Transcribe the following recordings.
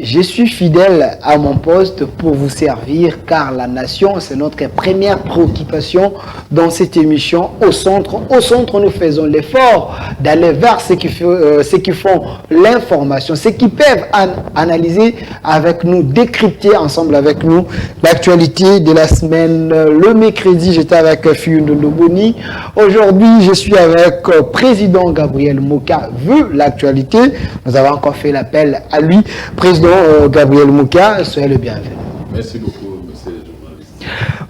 Je suis fidèle à mon poste pour vous servir car la nation, c'est notre première préoccupation dans cette émission. Au centre, nous faisons l'effort d'aller vers ceux qui font l'information, ceux qui peuvent analyser avec nous, décrypter ensemble avec nous l'actualité de la semaine. Le mercredi, j'étais avec Fiyundo Loboni. Aujourd'hui, je suis avec président Gabriel Moka. Vu l'actualité, nous avons encore fait l'appel à lui. Président Gabriel Moka, soyez le bienvenu. Merci beaucoup, monsieur le journaliste.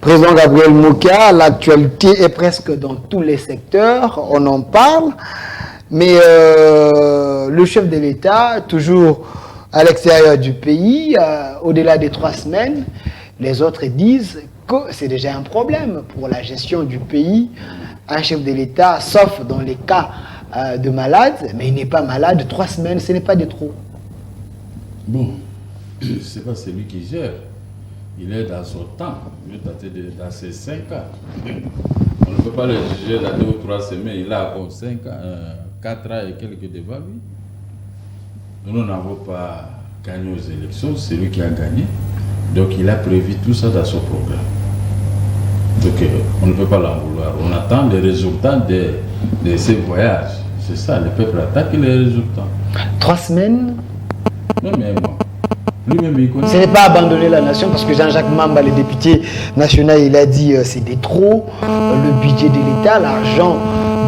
Président Gabriel Moka, l'actualité est presque dans tous les secteurs, on en parle, mais le chef de l'État, toujours à l'extérieur du pays, au-delà des 3 semaines, les autres disent que c'est déjà un problème pour la gestion du pays. Un chef de l'État, sauf dans les cas de malade, mais il n'est pas malade, 3 semaines, ce n'est pas de trop. Bon, ce n'est pas celui qui gère. Il est dans son temps. Il est dans ses 5 ans. On ne peut pas le juger dans 2 ou 3 semaines. Il a encore 5 ans, 4 ans et quelques devant lui. Nous n'avons pas gagné aux élections. C'est lui qui a gagné. Donc il a prévu tout ça dans son programme. Donc on ne peut pas l'en vouloir. On attend les résultats de ces voyages. C'est ça, le peuple attend les résultats. 3 semaines. Non, mais moi, lui-même, il connaît. Ce n'est pas abandonner la nation parce que Jean-Jacques Mamba, le député national, il a dit c'est des trop. Le budget de l'État, l'argent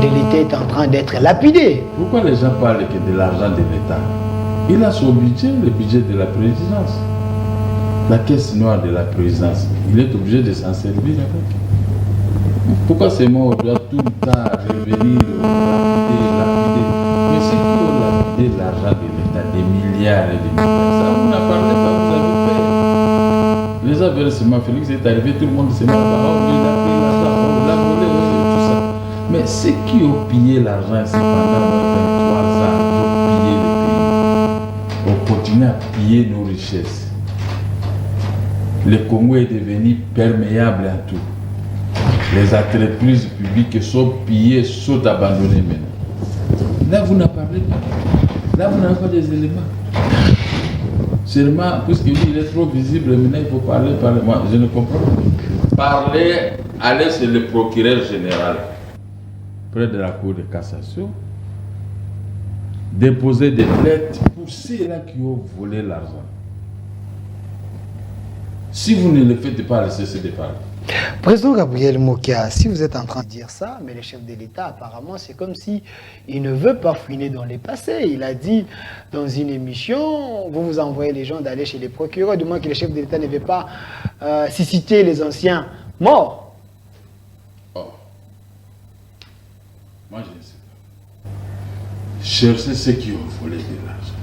de l'État est en train d'être lapidé. Pourquoi les gens parlent que de l'argent de l'État? Il a son budget, le budget de la présidence. La caisse noire de la présidence. Il est obligé de s'en servir avec. Pourquoi c'est moi on doit tout le temps revenir lapider? Mais c'est qui ont lapidé l'argent de l'État, des milliards et des milliards? Ça, on n'a parlé pas, vous avez fait. Les avertissements, Félix est arrivé, tout le monde s'est mis à parole, il a pris l'argent, on l'a volé, tout ça. Mais ceux qui ont pillé l'argent, c'est pendant 23 ans, ils ont pillé le pays. On continue à piller nos richesses. Le Congo est devenu perméable à tout. Les entreprises publiques sont pillées, sont abandonnées maintenant. Là, vous n'en parlez pas. Là, vous n'avez pas des éléments. Seulement, puisqu'il est trop visible, maintenant, il faut parler. Moi, je ne comprends pas. Parler, aller chez le procureur général, près de la Cour de cassation, déposer des plaintes pour ceux-là qui ont volé l'argent. Si vous ne le faites pas, cessez de parler. Président Gabriel Moka, si vous êtes en train de dire ça, mais le chef de l'État, apparemment, c'est comme si il ne veut pas fouiner dans les passés. Il a dit dans une émission, vous envoyez les gens d'aller chez les procureurs, du moins que le chef de l'État ne veut pas susciter les anciens morts. Oh. Moi, je ne sais pas. Cherchez ceux qui ont volé de l'argent.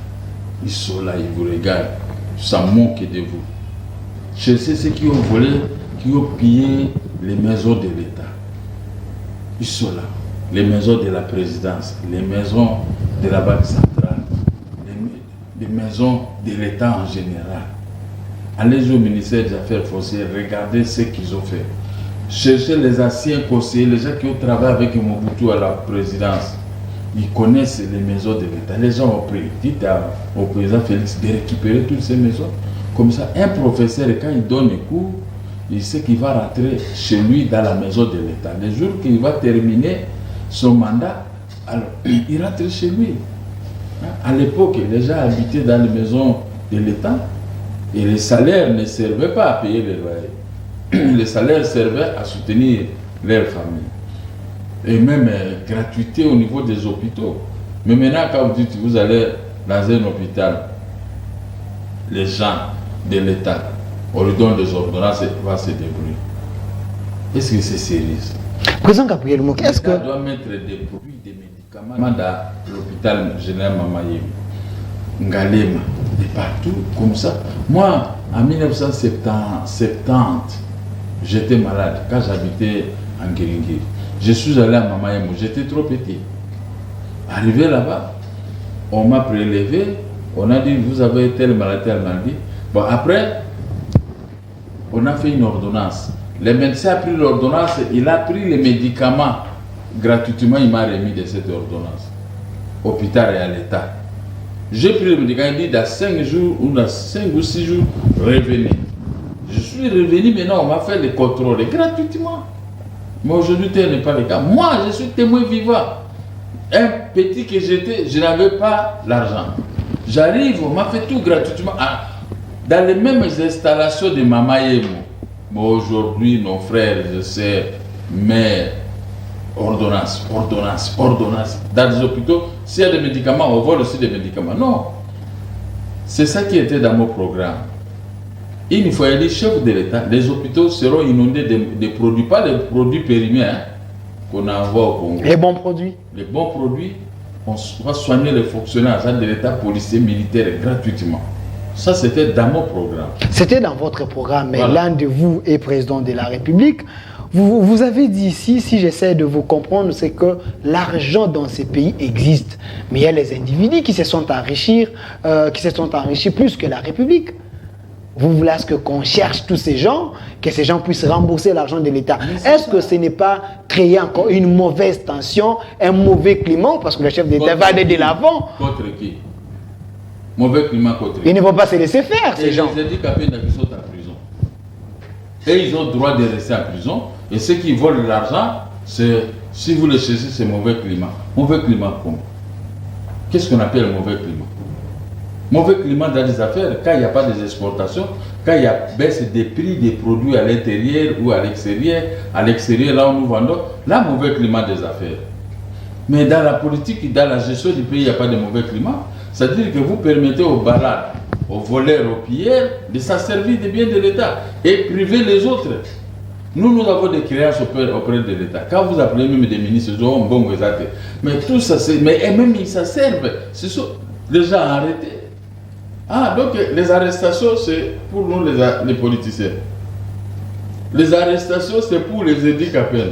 Ils sont là, ils vous regardent. Ça manque de vous. Cherchez ceux qui ont volé, qui ont pillé les maisons de l'État. Ils sont là. Les maisons de la présidence, les maisons de la Banque centrale, les maisons de l'État en général. Allez au ministère des Affaires foncières, regardez ce qu'ils ont fait. Cherchez les anciens conseillers, les gens qui ont travaillé avec Mobutu à la présidence. Ils connaissent les maisons de l'État. Les gens ont pris. Dites au président Félix de récupérer toutes ces maisons. Comme ça, un professeur, quand il donne un cours, il sait qu'il va rentrer chez lui dans la maison de l'État. Le jour qu'il va terminer son mandat, alors, il rentre chez lui. À l'époque, les gens habitaient dans les maisons de l'État et les salaires ne servaient pas à payer les loyers. Les salaires servaient à soutenir leur famille. Et même gratuité au niveau des hôpitaux. Mais maintenant, quand vous dites que vous allez dans un hôpital, les gens de l'État, on lui donne des ordonnances et il va se débrouiller. Est-ce que c'est sérieux? Président Gabriel Moka, est-ce que... On doit mettre des produits, des médicaments dans l'hôpital général Mamayem, Ngalema, et partout, comme ça. Moi, en 1970, j'étais malade quand j'habitais en Guéringui. Je suis allé à Mamayem, j'étais trop petit. Arrivé là-bas, on m'a prélevé, on a dit vous avez telle maladie. Bon, après, on a fait une ordonnance. Le médecin a pris l'ordonnance, il a pris les médicaments gratuitement, il m'a remis de cette ordonnance. Hôpital et à l'État. J'ai pris le médicament, il dit dans 5 jours ou dans 5 ou 6 jours, revenez. Je suis revenu, maintenant on m'a fait les contrôles gratuitement. Mais aujourd'hui, tel n'est pas le cas. Moi, je suis témoin vivant. Un petit que j'étais, je n'avais pas l'argent. J'arrive, on m'a fait tout gratuitement. Dans les mêmes installations de Mama Yemo. Mais aujourd'hui, nos frères, je sais, mais ordonnance. Dans les hôpitaux, s'il y a des médicaments, on vole aussi des médicaments. Non. C'est ça qui était dans mon programme. Il faut aller chef de l'État. Les hôpitaux seront inondés de produits, pas des produits périmés qu'on envoie au Congo. Les bons produits. Les bons produits, on va soigner les fonctionnaires de l'État, policiers, militaires gratuitement. Ça, c'était dans mon programme. C'était dans votre programme, mais voilà. L'un de vous est président de la République. Vous avez dit ici, si j'essaie de vous comprendre, c'est que l'argent dans ces pays existe. Mais il y a les individus qui se sont enrichis plus que la République. Vous voulez qu'on cherche tous ces gens, que ces gens puissent rembourser l'argent de l'État. Est-ce que ce n'est pas créer encore une mauvaise tension, un mauvais climat, parce que le chef d'État va aller de l'avant? Contre qui? Mauvais climat contre qui? Ils ne vont pas se laisser faire, ces gens. Les handicapés sont en prison. Et ils ont le droit de rester en prison. Et ceux qui volent l'argent, si vous le cherchez, c'est mauvais climat. Mauvais climat comment? Qu'est-ce qu'on appelle mauvais climat? Mauvais climat dans les affaires, quand il n'y a pas des exportations, quand il y a baisse des prix des produits à l'intérieur ou à l'extérieur là où nous vendons, là, mauvais climat des affaires. Mais dans la politique, dans la gestion du pays, il n'y a pas de mauvais climat. C'est-à-dire que vous permettez aux balades, aux voleurs, aux pilleurs de s'en servir des biens de l'État et priver les autres. Nous avons des créances auprès de l'État. Quand vous appelez même des ministres, ils ont bon exalté. Mais tout ça, mais même ils s'en servent. C'est ça, les gens arrêtés. Donc les arrestations, c'est pour nous les politiciens. Les arrestations, c'est pour les handicapés.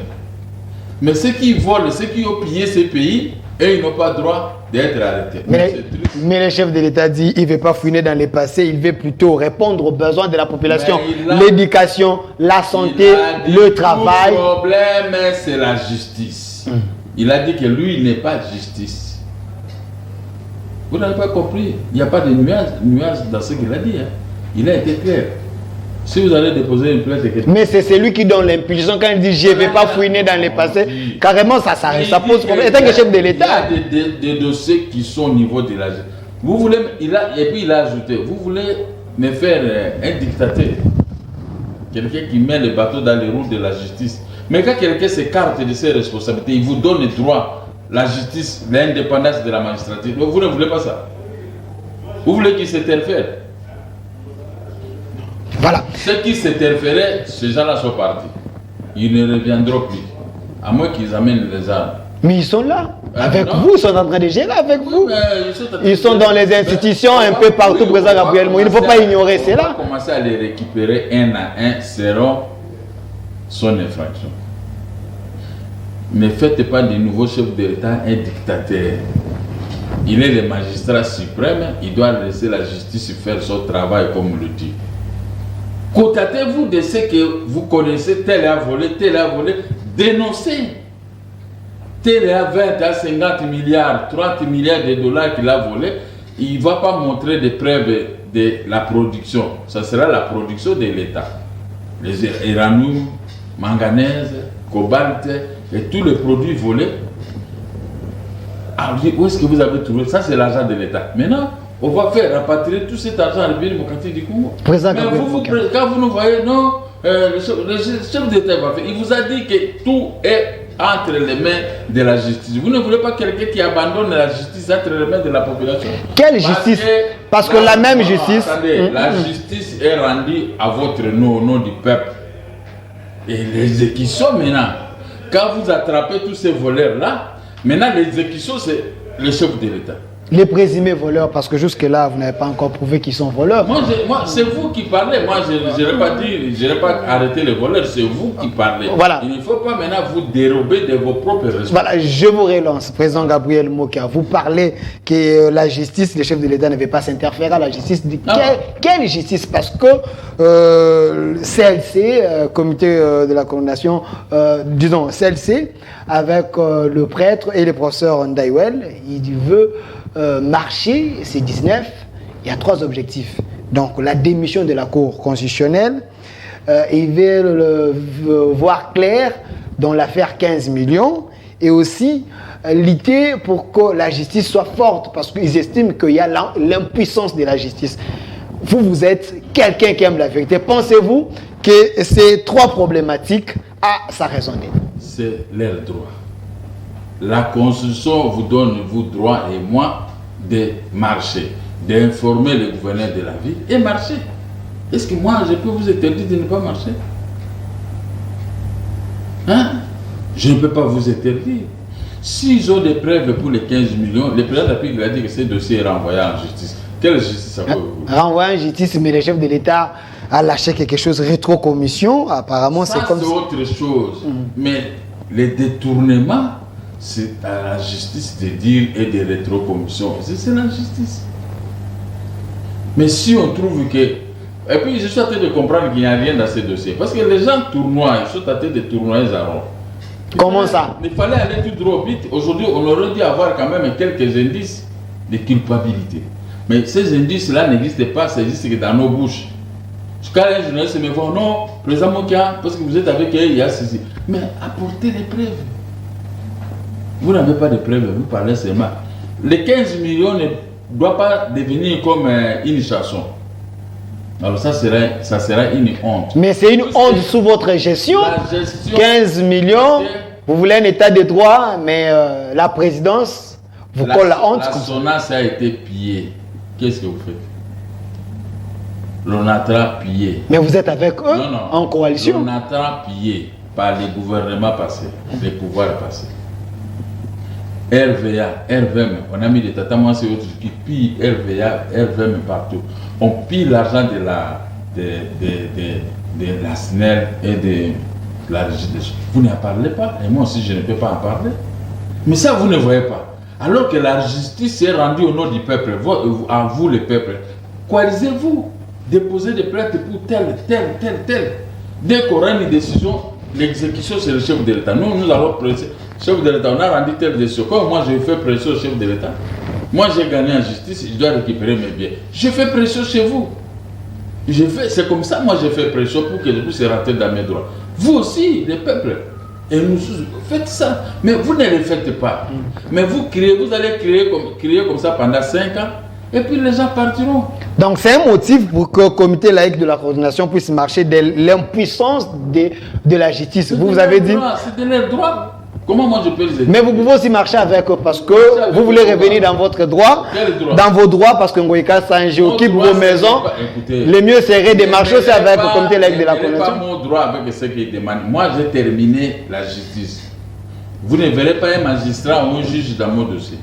Mais ceux qui volent, ceux qui ont pillé ces pays, et ils n'ont pas le droit d'être arrêtés. Mais le chef de l'État dit qu'il ne veut pas fouiner dans les passés, il veut plutôt répondre aux besoins de la population. L'éducation, la santé, le travail. Le problème, c'est la justice. Il a dit que lui, il n'est pas justice. Vous n'avez pas compris. Il n'y a pas de nuance dans ce qu'il a dit. Il a été clair. Si vous allez déposer une plainte... Mais c'est celui qui donne l'impulsion quand il dit « je ne vais pas fouiner dans les passés ». Carrément, ça pose problème. Étant que chef de l'État. Il y a des dossiers qui sont au niveau de la... Vous voulez... Et puis il a ajouté, vous voulez me faire un dictateur. Quelqu'un qui met le bateau dans les roues de la justice. Mais quand quelqu'un s'écarte de ses responsabilités, il vous donne le droit, la justice, l'indépendance de la magistrature. Vous ne voulez pas ça. Vous voulez qu'il s'interfère. Voilà. Ceux qui s'interféraient, ces gens-là sont partis. Ils ne reviendront plus. À moins qu'ils amènent les armes. Mais ils sont là. Avec vous, ils sont en train de gérer avec vous. Ils sont dans les institutions un peu partout, président Gabriel Moïse. Il ne faut pas ignorer cela. On va commencer à les récupérer un à un selon son infraction. Ne faites pas de nouveau chef de l'État un dictateur. Il est le magistrat suprême, il doit laisser la justice faire son travail comme on le dit. Contatez-vous de ce que vous connaissez, tel a volé, dénoncez. Tel a 20 à 50 milliards, 30 milliards de dollars qu'il a volé, il ne va pas montrer des preuves de la production. Ça sera la production de l'État. Les uranium, manganèse, cobalt et tous les produits volés. Alors, où est-ce que vous avez trouvé? Ça, c'est l'argent de l'État. Maintenant, on va faire rapatrier tout cet argent à la République démocratique du Congo. Mais quand vous nous voyez, non, le chef d'État va faire. Il vous a dit que tout est entre les mains de la justice. Vous ne voulez pas quelqu'un qui abandonne la justice entre les mains de la population? Quelle justice? Parce que la même justice... Attendez, la justice est rendue à votre nom, au nom du peuple. Et les exécutions maintenant, quand vous attrapez tous ces voleurs-là, maintenant l'exécution c'est le chef de l'État. Les présumés voleurs, parce que jusque-là, vous n'avez pas encore prouvé qu'ils sont voleurs. Moi c'est vous qui parlez. Moi, je n'ai pas dit, je n'ai pas arrêté les voleurs, c'est vous qui parlez. Voilà. Il ne faut pas maintenant vous dérober de vos propres responsabilités. Voilà, je vous relance, président Gabriel Mokia. Vous parlez que la justice, le chef de l'État ne veut pas s'interférer à la justice. Quelle justice? Parce que CLC, comité de la condamnation, disons CLC, avec le prêtre et le professeur Ndaiwel, il veut marcher ces 19, il y a 3 objectifs. Donc la démission de la Cour constitutionnelle, ils veulent voir clair dans l'affaire 15 millions et aussi lutter pour que la justice soit forte parce qu'ils estiment qu'il y a l'impuissance de la justice. Vous êtes quelqu'un qui aime la vérité. Pensez-vous que ces 3 problématiques à sa raison d'être? C'est leur droit. La Constitution vous donne, vous droit et moi, de marcher, d'informer le gouverneur de la ville et marcher. Est-ce que moi, je peux vous interdire de ne pas marcher? Hein? Je ne peux pas vous interdire. S'ils ont des preuves pour les 15 millions, le président de la République a dit que ce dossier est renvoyé en justice. Quelle justice ça peut vous? Renvoyé en justice, mais le chef de l'État a lâché quelque chose, rétro-commission. Apparemment, c'est comme ça. C'est autre chose. Mais les détournements, c'est à la justice de dire et des rétro-commissions. C'est la justice. Mais si on trouve que... Et puis, je suis en train de comprendre qu'il n'y a rien dans ces dossiers. Parce que les gens tournoient, ils sont en train de tournoyer les arômes. Comment ça? Il fallait aller tout droit vite. Aujourd'hui, on aurait dû avoir quand même quelques indices de culpabilité. Mais ces indices-là n'existent pas, ça existe que dans nos bouches. Quand les journalistes me font non, président Mokia, parce que vous êtes avec elle, il y a ceci. Mais apportez des preuves. Vous n'avez pas de preuves, vous parlez seulement. Les 15 millions ne doivent pas devenir comme une chanson. Alors ça sera une honte. Mais c'est une honte sous votre gestion. 15 millions, vous voulez un état de droit, mais la présidence vous colle la honte. La SONAS a été pillée. Qu'est-ce que vous faites? L'ONATRA pillé. Mais vous êtes avec eux en coalition? L'ONATRA pillé par les gouvernements passés, les pouvoirs passés. RVA, RVM, on a mis des tatamans et autres qui pillent RVA, RVM partout. On pille l'argent de la SNEL et de la Régie des choses. Vous n'en parlez pas, et moi aussi je ne peux pas en parler. Mais ça, vous ne voyez pas. Alors que la justice est rendue au nom du peuple, à vous le peuple, coalisez-vous, déposez des plaintes pour tel. Dès qu'on rend une décision, l'exécution c'est le chef de l'État. Nous allons presser. Chef de l'État, on a rendu telle décision. Comme moi je fais pression au chef de l'État, moi j'ai gagné en justice, je dois récupérer mes biens. Je fais pression chez vous. C'est comme ça, moi j'ai fait pression pour que je puisse rentrer dans mes droits. Vous aussi, les peuples. Et nous faites ça. Mais vous ne le faites pas. Mais vous allez crier comme ça pendant 5 ans. Et puis les gens partiront. Donc c'est un motif pour que le comité laïque de la coordination puisse marcher de l'impuissance de la justice. Vous avez dit... C'est de leur droit. Comment moi je peux les aider? Mais vous pouvez aussi marcher avec eux parce que vous voulez revenir dans votre droit, dans vos droits, parce que Ngoïka Sanji occupe vos maisons. Le mieux serait de marcher aussi avec le comité laïque de la coordination. Ce n'est pas mon droit avec ce qu'ils demandent. Moi j'ai terminé la justice. Vous ne verrez pas un magistrat ou un juge dans mon dossier.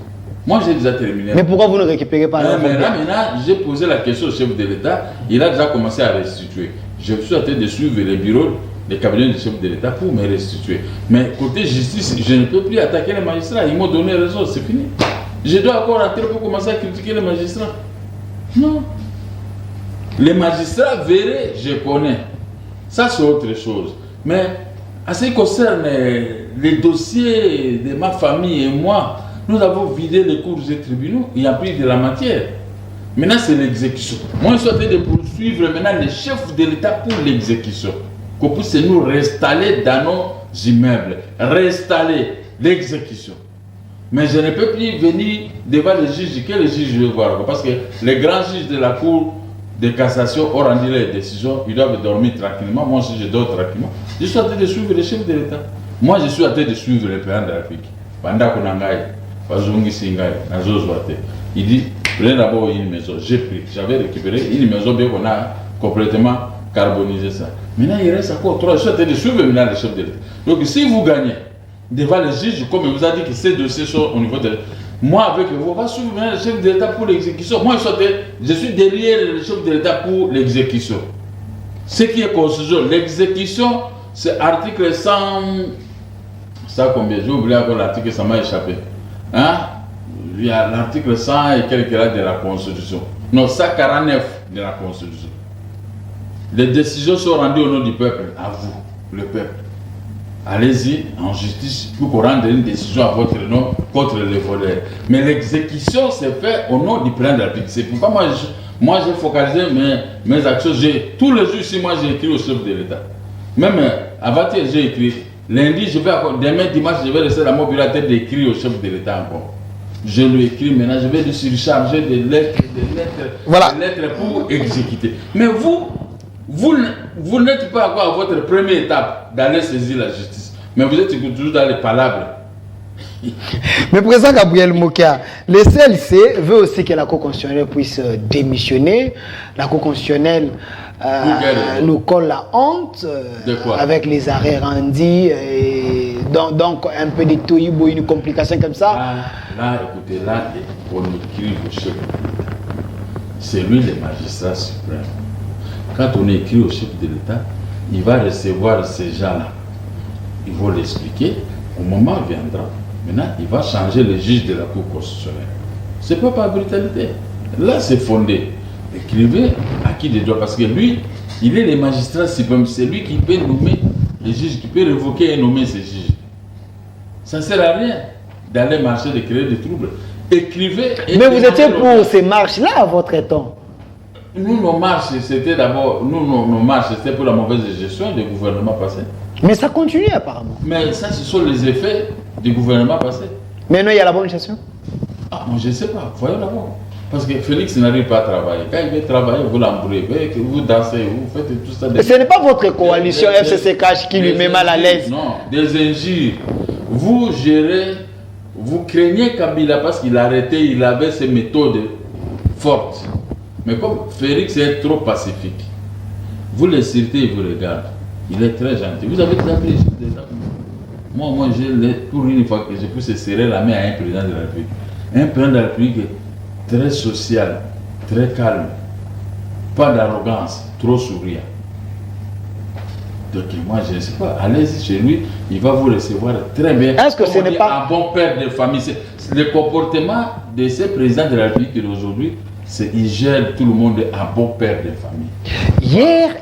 Moi j'ai déjà terminé. Mais pourquoi vous ne récupérez pas l'argent? Maintenant, j'ai posé la question au chef de l'État. Il a déjà commencé à restituer. Je suis en train de suivre les bureaux des cabinets du chef de l'État pour me restituer. Mais côté justice, je ne peux plus attaquer les magistrats. Ils m'ont donné raison, c'est fini. Je dois encore rentrer pour commencer à critiquer les magistrats. Non. Les magistrats verraient, je connais. Ça c'est autre chose. Mais à ce qui concerne les dossiers de ma famille et moi, nous avons vidé les cours des tribunaux, il n'y a plus de la matière. Maintenant c'est l'exécution. Moi je suis en train de poursuivre maintenant les chefs de l'État pour l'exécution. Qu'on puisse nous réinstaller dans nos immeubles, réinstaller l'exécution. Mais je ne peux plus venir devant les juges, que les juges veulent voir. Parce que les grands juges de la Cour de cassation ont rendu les décisions, ils doivent dormir tranquillement. Moi aussi je dors tranquillement. Je suis en train de suivre les chefs de l'État. Moi je suis en train de suivre le président de la République. Il dit, prenez d'abord une maison. J'ai pris, j'avais récupéré une maison bien qu'on a complètement carbonisé ça. Maintenant, il reste encore 3. Je suis en train de suivre maintenant les chefs de l'État. Donc, si vous gagnez devant les juges, comme il vous a dit que ces dossiers sont au niveau de... Moi, avec vous, on va suivre maintenant les chefs de l'État pour l'exécution. Moi, je suis derrière les chefs de l'État pour l'exécution. Ce qui est constitution, l'exécution, c'est article 100... Ça combien? J'ai oublié encore l'article, ça m'a échappé. Hein? Il y a l'article 100 et quelques là de la Constitution. Non, 149 de la Constitution. Les décisions sont rendues au nom du peuple, à vous, le peuple. allez-y en justice pour qu'on rende une décision à votre nom contre les voleurs. Mais l'exécution s'est faite au nom du président de la République. C'est pourquoi moi j'ai focalisé mes actions. Tous les jours ici, moi j'ai écrit au chef de l'État. Même avant-hier, j'ai écrit. Lundi, demain dimanche, je vais laisser la mobilité d'écrire au chef de l'État encore. Je lui écris maintenant, je vais lui surcharger des lettres pour exécuter. Mais vous n'êtes pas encore à votre première étape d'aller saisir la justice. Mais vous êtes toujours dans les palabres. Mais président Gabriel Mokia, le CLC veut aussi que la Cour constitutionnelle puisse démissionner. La Cour constitutionnelle nous colle la honte avec les arrêts rendus. Donc un peu de tout, une complication comme ça. Écoutez, on écrit au chef. C'est lui le magistrat suprême. Quand on écrit au chef de l'État, il va recevoir ces gens-là. Il va l'expliquer. Au moment viendra. Maintenant, il va changer le juge de la Cour constitutionnelle. Ce n'est pas par brutalité. Là, c'est fondé. Écrivez à qui de droit. Parce que lui, il est le magistrat suprême. C'est lui qui peut nommer les juges, qui peut révoquer et nommer ces juges. Ça ne sert à rien d'aller marcher, de créer des troubles. Écrivez. Mais vous étiez pour ces marches-là à votre temps? Nous, nos marches, c'était d'abord. Nos marches, c'était pour la mauvaise gestion du gouvernement passé. Mais ça continue apparemment. Mais ça, ce sont les effets du gouvernement passé. Mais non, il y a la bonne gestion. Ah, moi, je ne sais pas. Voyons d'abord. Parce que Félix n'arrive pas à travailler. Quand il veut travailler, vous l'embrouillez, vous dansez, vous faites tout ça. Ce n'est pas votre coalition FCCK qui lui met mal à l'aise. Non, des injures. Vous gérez, vous craignez Kabila parce qu'il a arrêté, il avait ses méthodes fortes. Mais comme Félix est trop pacifique, vous le citez, il vous regarde. Il est très gentil. Vous avez des appris. Moi, pour une fois que je puisse serrer la main à un président de la République. Un président de la République très social, très calme, pas d'arrogance, trop souriant. Donc moi, je ne sais pas, allez-y chez lui, il va vous recevoir très bien. Est-ce que ce n'est pas un bon père de famille? Le comportement de ces présidents de la République d'aujourd'hui, il gère tout le monde un bon père de famille.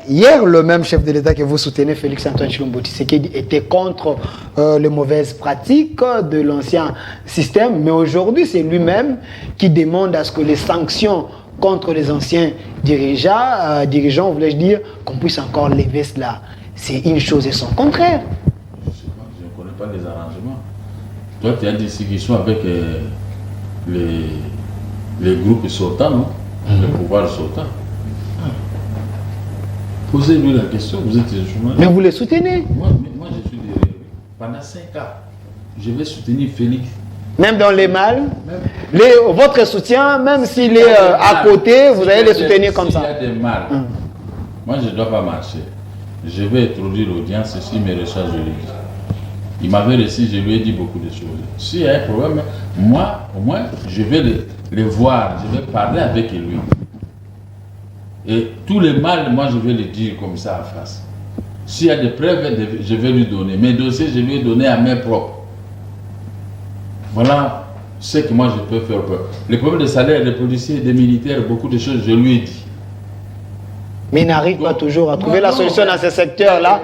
Hier, le même chef de l'État que vous soutenez, Félix Antoine Tshilombo Tshisekedi, était contre les mauvaises pratiques de l'ancien système, mais aujourd'hui, c'est lui-même qui demande à ce que les sanctions contre les anciens dirigeants, voulais-je dire, qu'on puisse encore lever cela. C'est une chose et son contraire. Je ne sais pas, je ne connais pas les arrangements. Toi, tu as dit qu'ils sont avec les groupes sortants, non? Le pouvoir sortant. Posez-lui la question, vous êtes journaliste. Mais vous les soutenez? Moi, je suis derrière lui. Pendant 5 ans, je vais soutenir Félix. Même dans les mal, votre soutien, même s'il est à côté, vous allez le soutenir comme ça. S'il y a des mal, moi je ne dois pas marcher. Je vais introduire l'audience s'il me reçoit juridique. Il m'avait reçu, je lui ai dit beaucoup de choses. S'il y a un problème, moi, au moins, je vais le voir, je vais parler avec lui. Et tous les mal, moi, je vais le dire comme ça en face. S'il y a des preuves, je vais lui donner. Mes dossiers, je lui ai donné à main propre. Voilà ce que moi, je peux faire. Les problèmes de salaire des policiers et des militaires, beaucoup de choses, je lui ai dit. Mais il n'arrive pas toujours à trouver la solution dans ce secteur-là.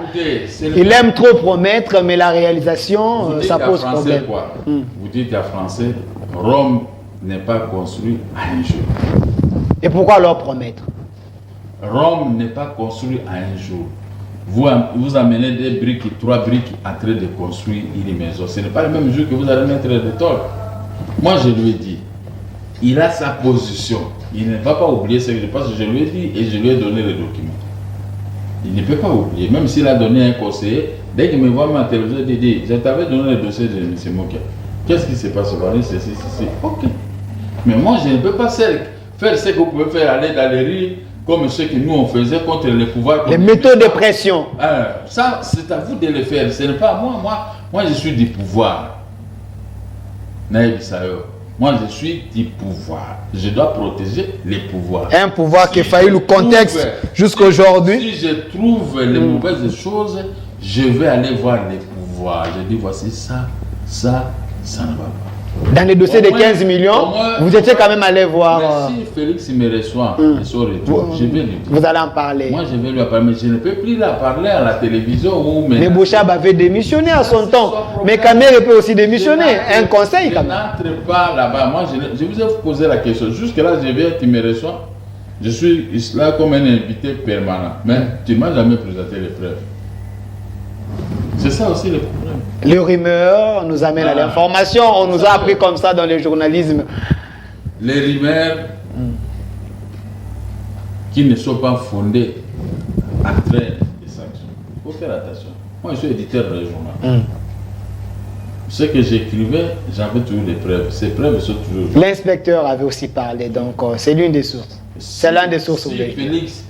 Il aime trop promettre, mais la réalisation, ça pose problème. Vous dites à Français, Rome n'est pas construit à un jour. Et pourquoi alors promettre? Rome n'est pas construit à un jour. Vous amenez des briques, 3 briques en train de construire une maison. Ce n'est pas le même jour que vous allez mettre des tôles. Moi, je lui ai dit, il a sa position. Il ne va pas oublier ce que je pense que je lui ai dit et je lui ai donné les documents. Il ne peut pas oublier. Même s'il a donné un conseiller, dès qu'il me voit ma télévision, il dit, je t'avais donné le dossier de M. Mokia. Qu'est-ce qui se passe? Ceci. Ok. Mais moi, je ne peux pas faire ce que vous pouvez faire, aller dans les rues, comme ce que nous on faisait contre les pouvoirs. Les méthodes de pression. Ça, c'est à vous de le faire. Ce n'est pas moi. Moi, je suis du pouvoir. Naïb Sayo. Moi, je suis du pouvoir. Je dois protéger les pouvoirs. Un pouvoir qui a failli le contexte jusqu'à aujourd'hui. Si je trouve les mauvaises choses, je vais aller voir les pouvoirs. Je dis, voici ça ne va pas. Dans les dossiers de 15 millions, vous étiez quand même allé voir... Mais si Félix me reçoit et son retour, je vais lui dire. Vous allez en parler. Moi, je vais lui en parler, mais je ne peux plus la parler à la télévision. Mais Bouchab avait démissionné à son temps. Mais Kamere peut aussi démissionner. Un conseil, quand même. Je n'entre pas là-bas. Moi, je vous ai posé la question. Jusque-là, je viens, tu me reçois. Je suis là comme un invité permanent. Mais tu ne m'as jamais présenté les preuves. C'est ça aussi le problème. Les rumeurs nous amènent à l'information. On nous a appris comme ça dans le journalisme. Les rumeurs qui ne sont pas fondées entraînent des sanctions. Il faut faire attention. Moi, je suis éditeur de journal. Ce que j'écrivais, j'avais toujours des preuves. Ces preuves sont toujours... L'inspecteur avait aussi parlé, donc c'est l'une des sources. C'est l'un des sources. Si Félix,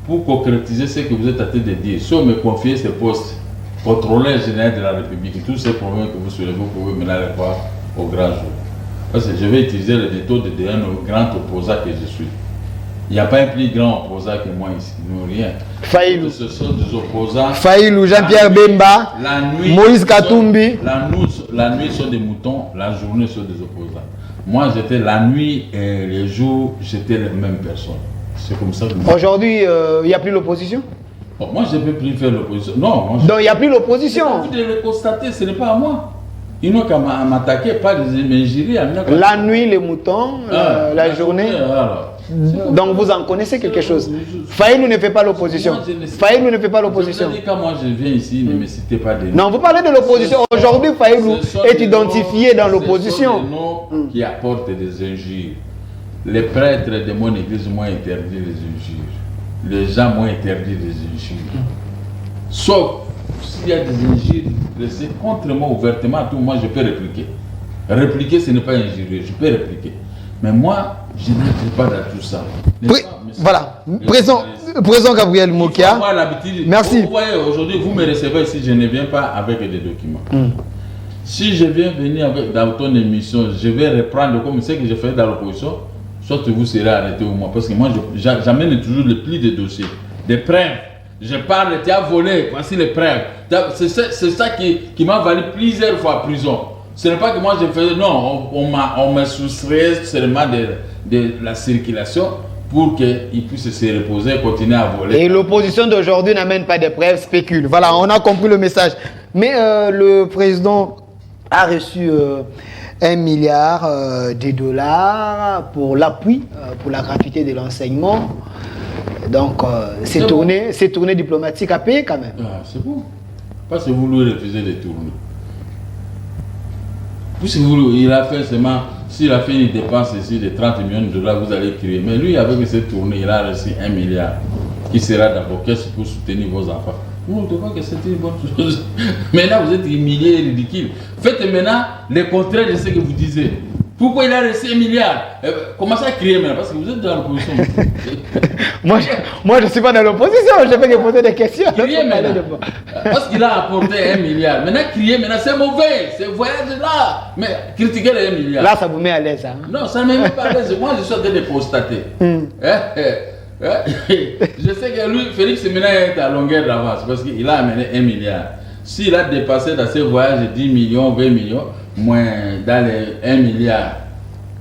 pour concrétiser ce que vous êtes en train de dire, si on me confiait ce poste, contrôleur général de la République, tous ces problèmes que vous soulevez, vous pouvez maintenant les voir au grand jour. Parce que je vais utiliser le détour de un grand opposant que je suis. Il n'y a pas un plus grand opposant que moi ici, non rien. Faïlou. Ce sont des opposants. Faïlou, Jean-Pierre Bemba, la nuit, Moïse Katumbi. La nuit sont des moutons, la journée sont des opposants. Moi j'étais la nuit et les jours, j'étais les mêmes personnes. C'est comme ça que... Aujourd'hui, il n'y a plus l'opposition? Bon, moi je ne peux plus faire l'opposition. Non. Moi, donc il n'y a plus l'opposition. Vous devez le constater, ce n'est pas à moi. Ils n'ont qu'à m'attaquer, pas des m'injurier. La nuit, les moutons, la journée. Donc vous en connaissez quelque chose. Faïlou ne fait pas l'opposition. Faïlou ne fait pas l'opposition. Quand moi je viens ici, ne me citez pas des noms. Non, vous parlez de l'opposition. Aujourd'hui, Faïlou est identifié dans l'opposition. Ce sont des noms qui apportent des injures. Les prêtres de mon église m'ont interdit les injures. Les gens m'ont interdit les injures. Sauf s'il y a des injures dressées contre moi ouvertement, à tout moment je peux répliquer. Répliquer, ce n'est pas injurieux, je peux répliquer. Mais moi, je n'entre pas dans tout ça. Voilà, présent Gabriel Mokia. Merci. Vous voyez, aujourd'hui, vous me recevez ici, je ne viens pas avec des documents. Si je viens venir dans ton émission, je vais reprendre comme ce que je fais dans l'opposition, soit vous serez arrêté ou moi. Parce que moi, j'amène toujours le pli des dossiers, des preuves. Je parle, tu as volé, voici les preuves. C'est ça qui m'a valu plusieurs fois prison. Ce n'est pas que moi je faisais, non, on me soustrait seulement de la circulation pour qu'il puisse se reposer et continuer à voler. Et l'opposition d'aujourd'hui n'amène pas de preuves, spécule. Voilà, on a compris le message. Mais le président a reçu 1 milliard de dollars pour l'appui, pour la gratuité de l'enseignement. Donc, ces tournées diplomatiques à payer quand même. Ah, c'est bon. Parce que vous lui refusez de tourner. Il a fait seulement, s'il a fait une dépense ici de 30 millions de dollars, vous allez crier. Mais lui, avec cette tournée, il a reçu 1 milliard qui sera dans vos caisses pour soutenir vos enfants. Vous ne trouvez pas que c'est une bonne chose? Maintenant, vous êtes humilié et ridicule. Faites maintenant le contraire de ce que vous disiez. Pourquoi il a reçu 1 milliard? Commencez à crier maintenant, parce que vous êtes dans l'opposition. moi, je ne suis pas dans l'opposition, je fais que poser des questions. Criez maintenant. Parce qu'il a apporté 1 milliard. Maintenant, crier, maintenant, c'est mauvais. Ce voyage-là. Mais critiquer les 1 milliard. Là, ça vous met à l'aise. Hein? Non, ça ne me met pas à l'aise. Moi, je suis en train de constater. Je sais que lui, Félix, maintenant, est à longueur d'avance parce qu'il a amené 1 milliard. S'il a dépassé dans ses voyages 10 millions, 20 millions, moins dans les 1 milliard.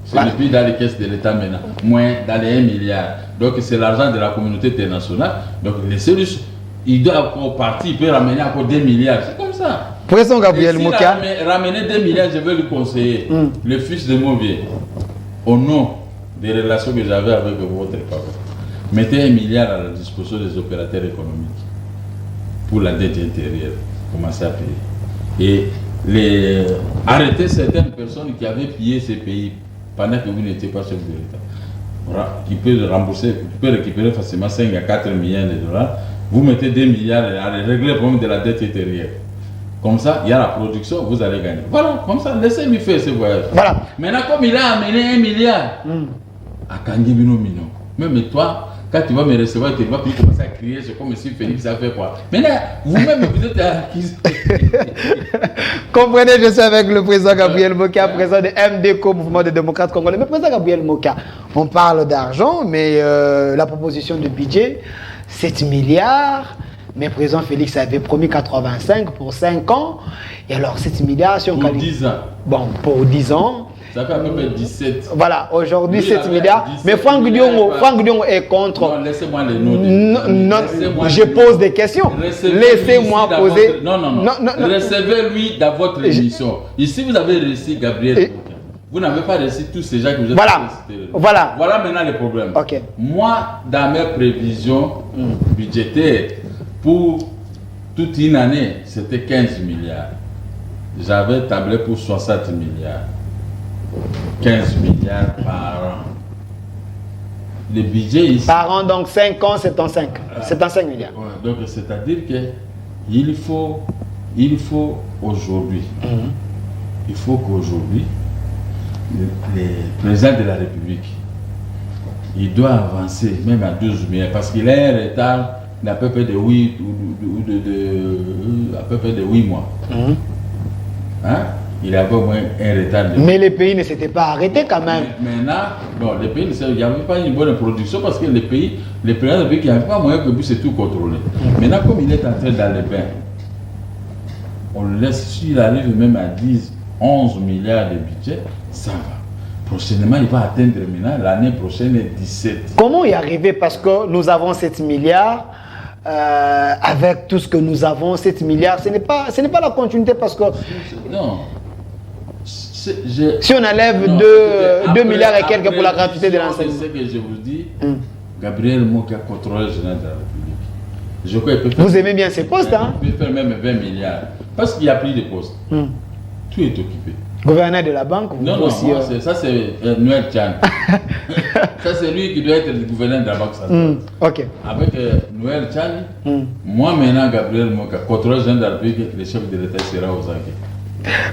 C'est depuis dans les caisses de l'État maintenant. Moins dans les 1 milliard. Donc c'est l'argent de la communauté internationale. Donc les cellules, il doit encore partir, il peut ramener encore 2 milliards. C'est comme ça. Président Gabriel Mokia. Ramener 2 milliards, je vais lui conseiller. Le fils de Mauvier, au nom des relations que j'avais avec votre papa, mettez 1 milliard à la disposition des opérateurs économiques pour la dette intérieure. Commencer à payer. Et arrêter certaines personnes qui avaient pillé ces pays pendant que vous n'étiez pas chef de l'État. Qui peut rembourser, qui peut récupérer facilement 5 à 4 milliards de dollars. Vous mettez 2 milliards à régler le problème de la dette intérieure. Comme ça, il y a la production, vous allez gagner. Voilà, comme ça, laissez-lui faire ce voyage. Voilà. Maintenant, comme il a amené 1 milliard à Kangi Bino Mino, même toi, quand tu vas me recevoir, tu vas plus commencer à crier, c'est comme si Félix a fait quoi. Maintenant, vous-même, vous êtes à qui? Comprenez, je suis avec le président Gabriel Mokia, président de MDCO, Mouvement des démocrates congolais. Mais président Gabriel Mokia, on parle d'argent, mais la proposition de budget, 7 milliards, mais le président Félix avait promis 85 pour 5 ans. Et alors 7 milliards, si on Pour 10 ans. Bon, pour 10 ans. Ça fait à peu près 17. Voilà, aujourd'hui Lui, 7 milliards. 17 Mais Franck Diongo est contre. Non, laissez-moi les noms. Non, je pose des questions. Laissez-moi poser. Non. Recevez-lui dans votre émission. Ici, vous avez reçu Gabriel. Vous n'avez pas reçu tous ces gens que vous avez cités. Voilà maintenant le problème. Okay. Moi, dans mes prévisions budgétaires, pour toute une année, c'était 15 milliards. J'avais tablé pour 60 milliards. 15 milliards par an. Le budget ici... Par an, donc 5 ans, 75. 75 milliards. Ouais, donc, c'est-à-dire qu'il faut aujourd'hui, il faut qu'aujourd'hui, le président de la République, il doit avancer même à 12 milliards parce qu'il a un retard d'à peu près de 8 mois. Hein? Il avait au moins un retard. Mais les pays ne s'étaient pas arrêtés quand même. Maintenant, bon, les pays, il n'y avait pas une bonne production parce que les pays, les présidents de pays qui n'avaient pas moyen que puisse tout contrôler. Maintenant, comme il est entré dans les bains, on le laisse, s'il arrive même à 10, 11 milliards de budget, ça va. Prochainement, il va atteindre maintenant, l'année prochaine, 17. Comment y arriver? Parce que nous avons 7 milliards. Avec tout ce que nous avons, 7 milliards, ce n'est pas la continuité parce que... Non. Si on enlève 2 milliards et quelques pour la gratuité de l'enseignement. C'est ce que je vous dis, Gabriel Moka, contrôleur général de la République. Je crois qu'il peut vous aimez bien ces postes, hein? Il peut faire même 20 milliards. Parce qu'il y a plus de postes. Tout est occupé. Gouverneur de la banque non, aussi, ça c'est Noël Tchang. Ça c'est lui qui doit être le gouverneur de la banque centrale. Ok. Avec Noël Tchang, moi maintenant, Gabriel Moka, contrôleur général de la République, le chef de l'État sera aux enquêtes.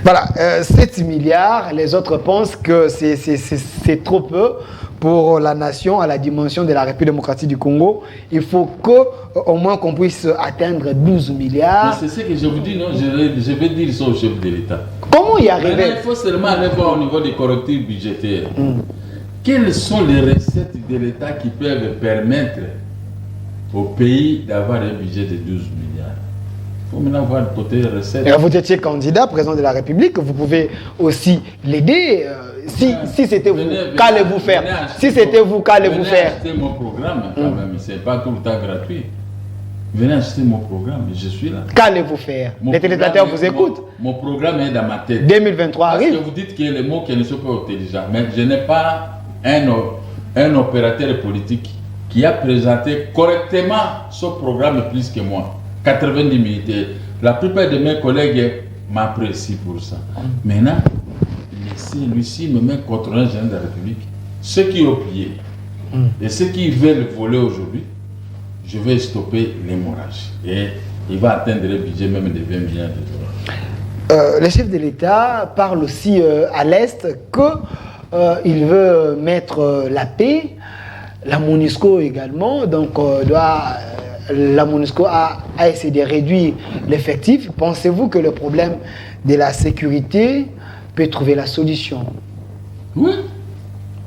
Voilà, 7 milliards, les autres pensent que c'est trop peu pour la nation à la dimension de la République démocratique du Congo. Il faut qu'au moins qu'on puisse atteindre 12 milliards. Mais c'est ce que je vous dis, non? Je vais dire ça au chef de l'État. Comment y arriver? Il faut seulement aller voir au niveau des correctifs budgétaires. Quelles sont les recettes de l'État qui peuvent permettre au pays d'avoir un budget de 12 milliards? Il faut maintenant voir le côté recettes. Et vous étiez candidat, président de la République, vous pouvez aussi l'aider. Si c'était vous, qu'allez-vous faire? Si c'était vous, qu'allez-vous faire? Venez acheter mon programme quand même, c'est pas tout le temps gratuit. Venez acheter mon programme, je suis là. Qu'allez-vous faire? Les téléspectateurs vous écoutent. Mon programme est dans ma tête. 2023 arrive. Parce que vous dites qu'il y a les mots qui ne sont pas intelligents. Mais je n'ai pas un opérateur politique qui a présenté correctement son programme plus que moi. 90 militaires. La plupart de mes collègues m'apprécient pour ça. Maintenant, laissez-lui-ci me mettre contre un général de la République. Ceux qui ont plié et ceux qui veulent voler aujourd'hui, je vais stopper l'hémorragie. Et il va atteindre le budget même de 20 milliards de dollars. Le chef de l'État parle aussi à l'Est qu'il veut mettre la paix. La MONUSCO également, donc la MONUSCO a essayé de réduire l'effectif. Pensez-vous que le problème de la sécurité peut trouver la solution? Oui.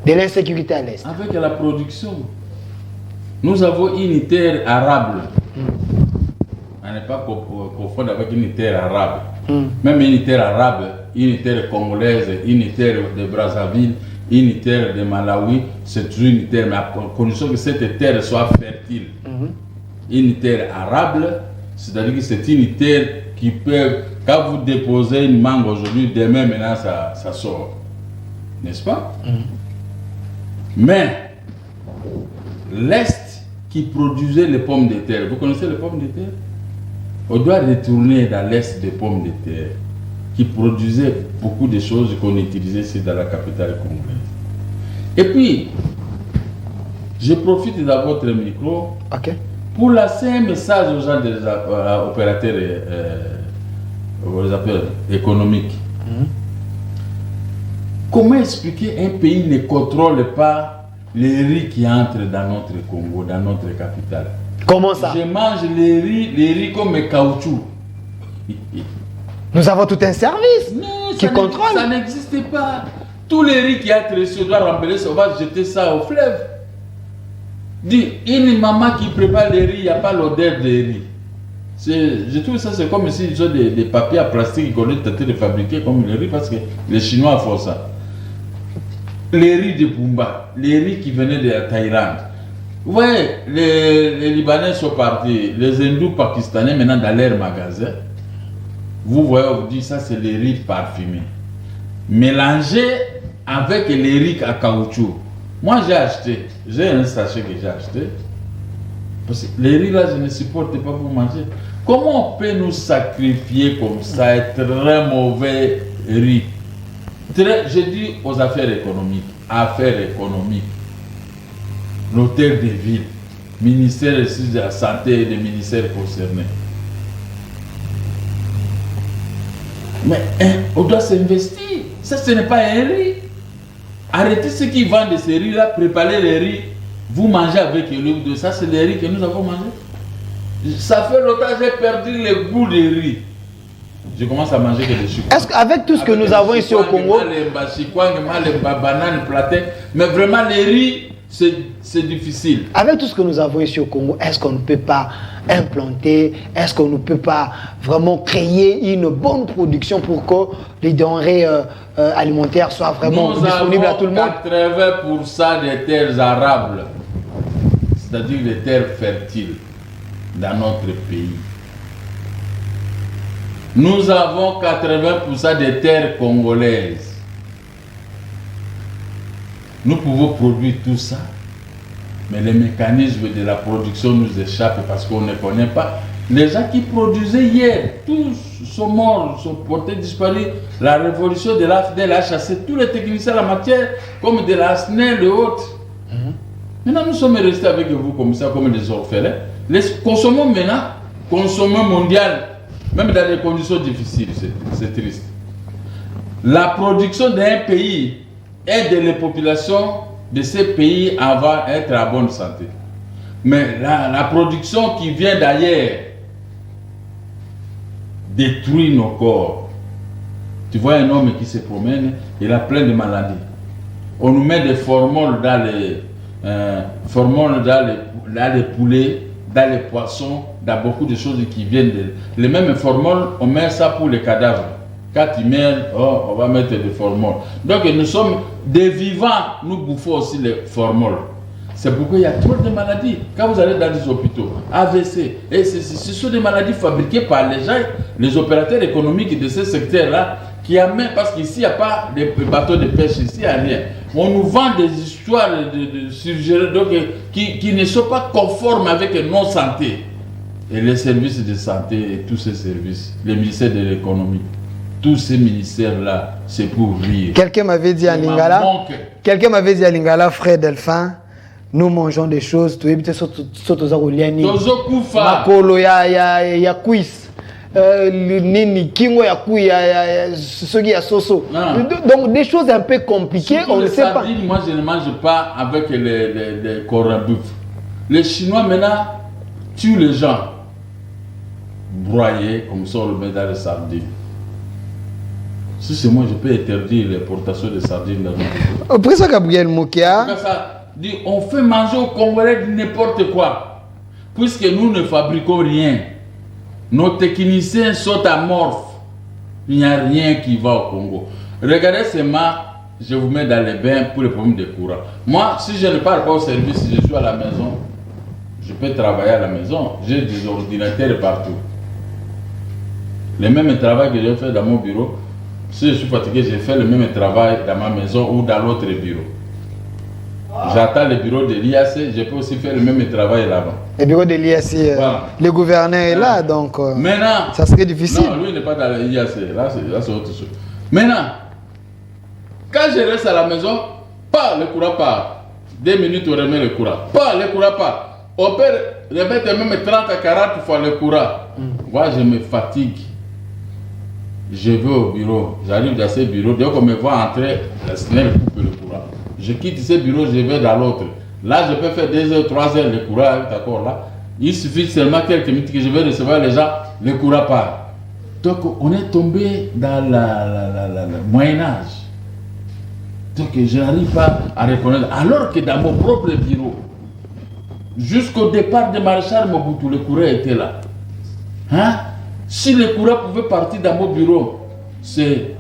De l'insécurité à l'Est. Avec la production. Nous avons une terre arable. On n'est pas confondre avec une terre arabe. Même une terre arabe, une terre congolaise, une terre de Brazzaville, une terre de Malawi, c'est toujours une terre, mais à condition que cette terre soit fertile. Une terre arable, c'est-à-dire que c'est une terre qui peut, quand vous déposez une mangue aujourd'hui, demain maintenant ça sort. N'est-ce pas? Mais l'Est qui produisait les pommes de terre, vous connaissez les pommes de terre? On doit retourner dans l'Est des pommes de terre qui produisaient beaucoup de choses qu'on utilisait ici dans la capitale congolaise. Et puis, je profite de votre micro pour lancer un message aux gens des opérateurs économiques. Comment expliquer un pays ne contrôle pas les riz qui entrent dans notre Congo, dans notre capitale? Comment ça? Je mange les riz comme caoutchouc. Nous avons tout un service qui contrôle. Ça n'existe pas. Tous les riz qui entrent ici, on doit remplacer, on va jeter ça au fleuve. Dis, une maman qui prépare les riz, il n'y a pas l'odeur des riz. Je trouve ça, c'est comme si ils ont des papiers à plastique qu'on est tenté de fabriquer comme le riz, parce que les Chinois font ça. Les riz de Pumba, les riz qui venaient de la Thaïlande. Vous voyez, les Libanais sont partis, les hindous pakistanais maintenant dans leur magasin. Vous voyez, on vous dit ça, c'est les riz parfumés. Mélangés avec les riz à caoutchouc. Moi, j'ai un sachet que j'ai acheté. Parce que les riz là, je ne supporte pas pour manger. Comment on peut nous sacrifier comme ça, un très mauvais riz? Je dis aux affaires économiques, l'hôtel des villes, ministère de la santé et des ministères concernés. Mais on doit s'investir. Ça, ce n'est pas un riz. Arrêtez ceux qui vendent de ces riz-là, préparez les riz, vous mangez avec l'huile de ça, c'est les riz que nous avons mangé. Ça fait longtemps que j'ai perdu le goût des riz. Je commence à manger que des chocolats. Est-ce qu'avec tout ce que nous avons ici au Congo, les bananes, les plantains, mais vraiment les riz, c'est difficile. Avec tout ce que nous avons ici au Congo, est-ce qu'on ne peut pas implanter, est-ce qu'on ne peut pas vraiment créer une bonne production pour que les denrées alimentaires soient vraiment disponibles à tout le monde? Nous avons 80% des terres arables, c'est-à-dire des terres fertiles dans notre pays. Nous avons 80% des terres congolaises. Nous pouvons produire tout ça, mais les mécanismes de la production nous échappent parce qu'on ne connaît pas. Les gens qui produisaient hier, tous sont morts, sont portés disparus. La révolution de l'AFDEL a chassé tous les techniciens de la matière, comme de la SNEL et autres. Maintenant, nous sommes restés avec vous comme ça, comme des orphelins. Les consommons maintenant, consommons mondial, même dans des conditions difficiles, c'est triste. La production d'un pays aide les populations de ces pays à être à bonne santé. Mais la production qui vient d'ailleurs détruit nos corps. Tu vois un homme qui se promène, il a plein de maladies. On nous met des formoles dans les poulets, dans les poissons, dans beaucoup de choses qui viennent les mêmes formoles, on met ça pour les cadavres. Quand ils meurent, on va mettre des formoles. Donc nous sommes des vivants, nous bouffons aussi les formoles. C'est pourquoi il y a trop de maladies. Quand vous allez dans les hôpitaux, AVC, et ce sont des maladies fabriquées par les gens, les opérateurs économiques de ce secteur-là, qui amènent, parce qu'ici il n'y a pas de bateaux de pêche, ici il n'y a rien. On nous vend des histoires de suggérés qui ne sont pas conformes avec nos santé. Et les services de santé et tous ces services, les ministères de l'économie, tous ces ministères-là, c'est pour rire. Quelqu'un m'avait dit à Lingala, frère Delphin, nous mangeons des choses, tu évites makolo ya quiz, nini kingo ya kui sogi ya soso. Donc des choses un peu compliquées, on ne sait pas. Moi je ne mange pas avec les corabufs. Les Chinois maintenant tuent les gens broyés comme ça on le met dans les sardines. Si c'est moi, je peux interdire l'importation de sardines dans notre pays. Président Gabriel Mokia, on fait manger aux Congolais n'importe quoi. Puisque nous ne fabriquons rien. Nos techniciens sont amorphes. Il n'y a rien qui va au Congo. Regardez seulement, je vous mets dans les bains pour les problèmes de courant. Moi, si je ne parle pas au service, si je suis à la maison, je peux travailler à la maison. J'ai des ordinateurs partout. Le même travail que j'ai fait dans mon bureau, si je suis fatigué, j'ai fait le même travail dans ma maison ou dans l'autre bureau. J'attends le bureau de l'IAC, je peux aussi faire le même travail là-bas. Le bureau de l'IAC, voilà. Le gouverneur est là, donc maintenant, ça serait difficile. Non, lui il n'est pas dans l'IAC, là c'est autre chose. Maintenant, quand je reste à la maison, pas le courant part. 2 minutes on remet le courant. Pas le courant part. On peut remettre même 30 à 40 fois le courant. Moi je me fatigue. Je vais au bureau, j'arrive dans ce bureau, dès qu'on me voit entrer, la SNEL coupe le courant. Je quitte ce bureau, je vais dans l'autre. Là, je peux faire 2 heures, 3 heures, le courant, d'accord, là. Il suffit seulement quelques minutes que je vais recevoir les gens, le courant part. Donc, on est tombé dans le Moyen-Âge. Donc, je n'arrive pas à reconnaître. Alors que dans mon propre bureau, jusqu'au départ de Maréchal Mobutu, le courant était là. Hein? Si le courant pouvait partir dans mon bureau, c'est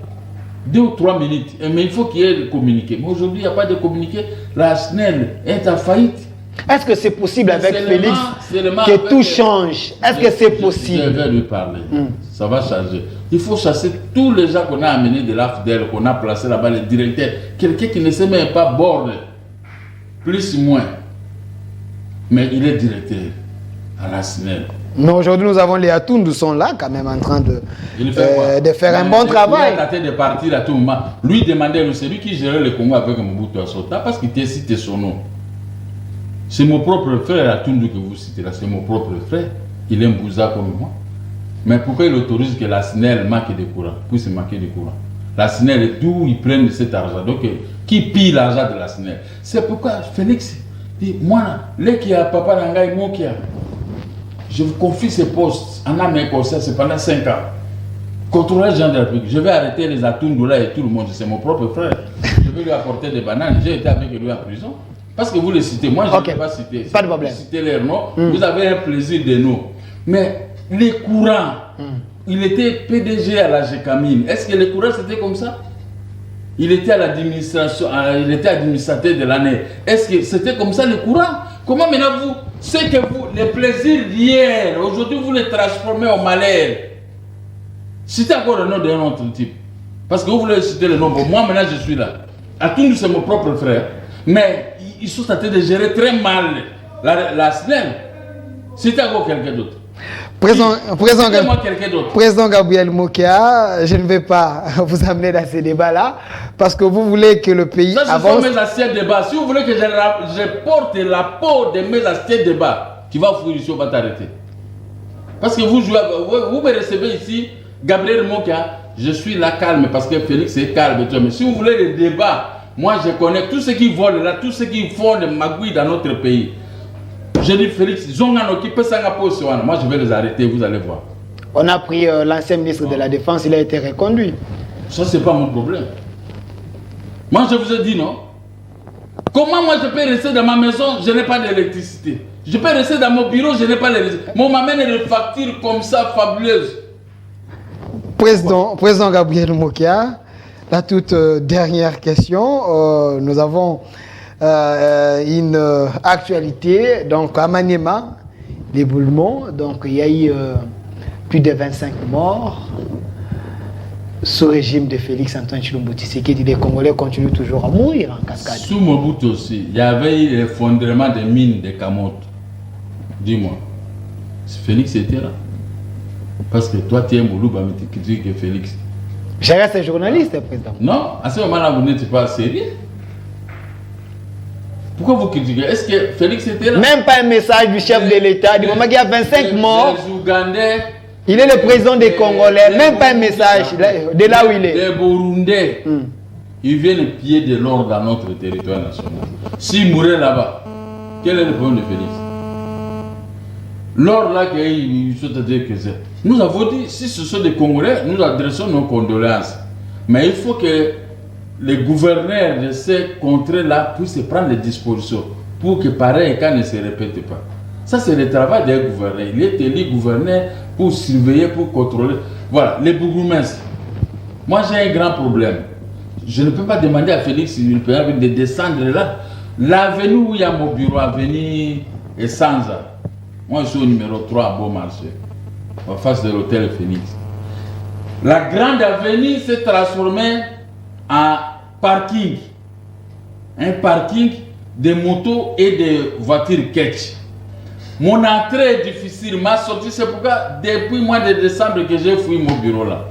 2 ou 3 minutes. Mais il faut qu'il y ait le communiqué. Mais aujourd'hui, il n'y a pas de communiqué. La SNEL est en faillite. Est-ce que c'est possible avec Félix que tout change? Est-ce que c'est possible? Je vais lui parler. Ça va changer. Il faut chasser tous les gens qu'on a amenés de l'AFDEL, qu'on a placés là-bas, les directeurs. Quelqu'un qui ne sait même pas border. Plus ou moins. Mais il est directeur à la SNEL. Mais aujourd'hui, nous avons les Atoundou sont là, quand même, en train de faire un bon travail. Il a tenté de partir à tout moment. Lui demandait, c'est lui qui gérait le Congo avec Mobutu Assota, parce qu'il t'a cité son nom. C'est mon propre frère Atoundou que vous citez là, c'est mon propre frère. Il est Mbouza comme moi. Mais pourquoi il autorise que la SNEL manque de courant? Puisse manquer de courant. La SNEL, d'où ils prennent cet argent? Donc, qui pille l'argent de la SNEL? C'est pourquoi Félix dit, moi, là qui a papa Nangaï Mokia, je vous confie ce poste en âme et conscience pendant 5 ans. Contrôleur général de la République, je vais arrêter les Atoundou là et tout le monde, c'est mon propre frère. Je vais lui apporter des bananes, j'ai été avec lui en prison. Parce que vous les citez, moi je ne vais pas citer. Pas de problème. Vous citez leur nom, vous avez un plaisir de nous. Mais les courants, il était PDG à la GECAMINE. Est-ce que les courants c'était comme ça? Il était à l'administration, il était administrateur de l'année. Est-ce que c'était comme ça les courants? Comment maintenant vous, c'est que vous, les plaisirs d'hier, aujourd'hui vous les transformez en malheur? Citez encore le nom d'un autre type. Parce que vous voulez citer le nom. Bon, moi maintenant je suis là. Atoundou c'est mon propre frère. Mais ils sont en train de gérer très mal la SNEL. Citez encore quelqu'un d'autre. Président Gabriel Mokia, je ne vais pas vous amener dans ces débats-là parce que vous voulez que le pays avance. Ce sont mes anciens débats. Si vous voulez que je porte la peau de mes anciens débats, tu vas fouiller ici, on va t'arrêter. Parce que vous me recevez ici, Gabriel Mokia, je suis là calme parce que Félix est calme. Mais si vous voulez les débats, moi je connais tous ceux qui volent là, tous ceux qui font des magouilles dans notre pays. Je dis Félix, moi je vais les arrêter, vous allez voir. On a pris l'ancien ministre de la Défense, il a été reconduit. Ça, c'est pas mon problème. Moi, je vous ai dit non. Comment moi je peux rester dans ma maison, je n'ai pas d'électricité. Je peux rester dans mon bureau, je n'ai pas d'électricité. On m'amène des factures comme ça, fabuleuses. Président Gabriel Mokia, la toute dernière question. Nous avons une actualité, donc à Maniema, l'éboulement, donc il y a eu plus de 25 morts sous régime de Félix Antoine Tshilombo Tshisekedi. Les Congolais continuent toujours à mourir en cascade. Sous Mobutu aussi, il y avait eu l'effondrement des mines de Kamoto. Dis-moi, Félix était là? Parce que toi tu es Moulouba, mais tu dis que Félix. Je reste journaliste, président. Non, à ce moment-là, vous n'êtes pas sérieux. Pourquoi vous critiquez? Est-ce que Félix était là? Même pas un message du chef de l'État. Du moment qu'il y a 25 morts, les Ougandais, il est le président des Congolais. Même pas un message de là où il est. Les Burundais, ils viennent piller de l'or dans notre territoire national. S'ils mouraient là-bas, quel est le problème de Félix? L'or là, ils sont à dire que c'est. Nous avons dit, si ce sont des Congolais, nous adressons nos condoléances. Mais il faut que les gouverneurs de ces contrées-là puissent prendre des dispositions pour que pareil cas ne se répète pas. Ça, c'est le travail des gouverneurs. Il est élu gouverneur pour surveiller, pour contrôler. Voilà, les bourgmestres. Moi, j'ai un grand problème. Je ne peux pas demander à Félix s'il peut de descendre là. L'avenue où il y a mon bureau, avenue Essanza. Moi, je suis au numéro 3 à Beaumarchais, en face de l'hôtel Phoenix. La grande avenue s'est transformée en parking. Un parking de motos et de voitures catch. Mon entrée est difficile, ma sortie, c'est pourquoi depuis le mois de décembre que j'ai fouillé mon bureau là.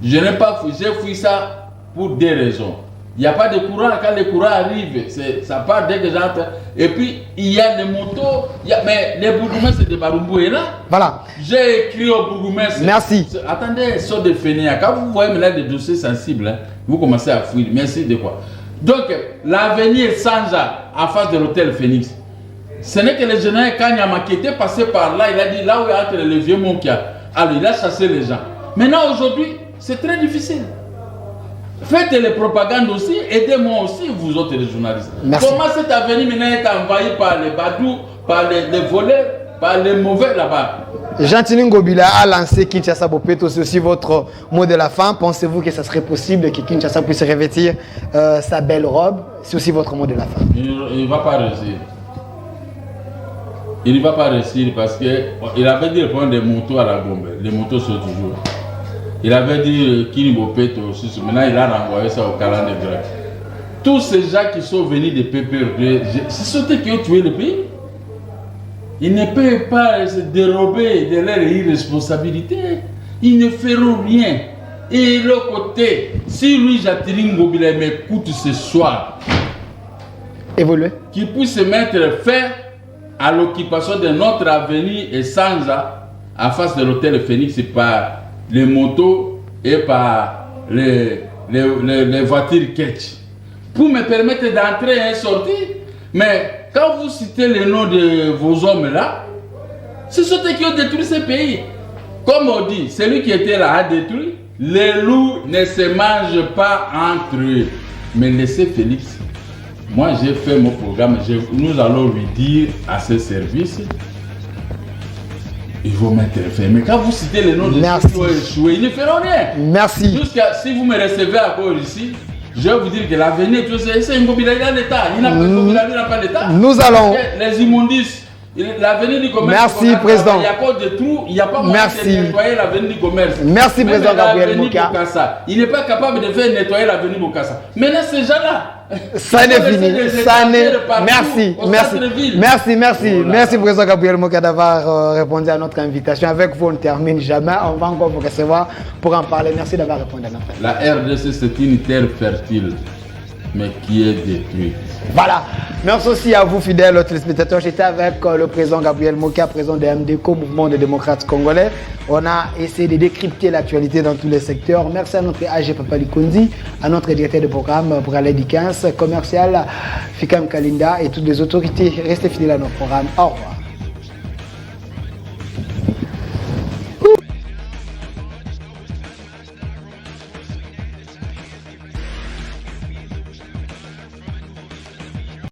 Je n'ai pas fouillé, j'ai fouillé ça pour des raisons. Il n'y a pas de courant, quand le courant arrive, ça part dès que j'entre. Et puis, il y a des motos, mais les bourgmestres de Barumbou est là. Voilà. J'ai écrit au bourgmestre. Merci. Attendez, sort de fainéants. Quand vous voyez maintenant des dossiers sensibles, hein, vous commencez à fouiller. Merci de quoi. Donc, l'avenir Sanja, en face de l'hôtel Phoenix. Ce n'est que le général Kanyama qui était passé par là, il a dit là où il y a entre le vieux Monkia. Alors, il a chassé les gens. Maintenant, aujourd'hui, c'est très difficile. Faites les propagandes aussi, aidez-moi aussi, vous autres les journalistes. Merci. Comment cette avenue maintenant est envahie par les badous, par les voleurs? par les mauvais là-bas. Jean-Tini Ngobila a lancé Kinshasa Bopeto, c'est aussi votre mot de la fin. Pensez-vous que ça serait possible que Kinshasa puisse revêtir sa belle robe? C'est aussi votre mot de la fin. Il ne va pas réussir. Il ne va pas réussir parce qu'il avait dit le point des motos à la Gombe. Les motos sont toujours. Il avait dit Kini Bopeto aussi. Maintenant, il a renvoyé ça au calendrier grec. Tous ces gens qui sont venus de PPRD, c'est ceux qui ont tué le pays. Ils ne peuvent pas se dérober de leur irresponsabilité. Ils ne feront rien. Et de l'autre côté, si lui, Jean-Tini Ngobila, m'écoute ce soir, évoluer, qu'il puisse se mettre fin à l'occupation de notre avenue et Sanza, en face de l'hôtel Phoenix, par les motos et par les voitures Ketch, pour me permettre d'entrer et sortir. Mais quand vous citez les noms de vos hommes là, c'est ceux qui ont détruit ce pays. Comme on dit, celui qui était là a détruit. Les loups ne se mangent pas entre eux. Mais laissez Félix. Moi j'ai fait mon programme. Nous allons lui dire à ce service, ils vont mettre fin. Mais quand vous citez les noms de ceux qui ont échoué, ils ne feront rien. Merci. Si vous me recevez encore ici, je vais vous dire que l'avenir, c'est un Ngobila, il a l'État. Il n'a pas l'État. Nous allons. Les immondices, l'avenir du commerce. Merci, Président. Il n'y a pas de trou, il n'y a pas moyen de nettoyer l'avenir du commerce. Merci, Président Gabriel Moka. Il n'est pas capable de faire nettoyer l'avenir du Bokassa. Maintenant, ces gens-là. Ça n'est fini. Ça n'est. Merci. Merci, Président Gabriel Moka, d'avoir répondu à notre invitation. Avec vous, on ne termine jamais. On va encore vous recevoir pour en parler. Merci d'avoir répondu à notre invitation. La RDC, c'est une terre fertile, mais qui est détruite. Voilà. Merci aussi à vous, fidèles téléspectateurs. J'étais avec le président Gabriel Moka, président de MDCO, Mouvement des démocrates congolais. On a essayé de décrypter l'actualité dans tous les secteurs. Merci à notre AG Papa Likondi, à notre directeur de programme Braledi 15, commercial Fikam Kalinda et toutes les autorités. Restez fidèles à notre programme. Au revoir.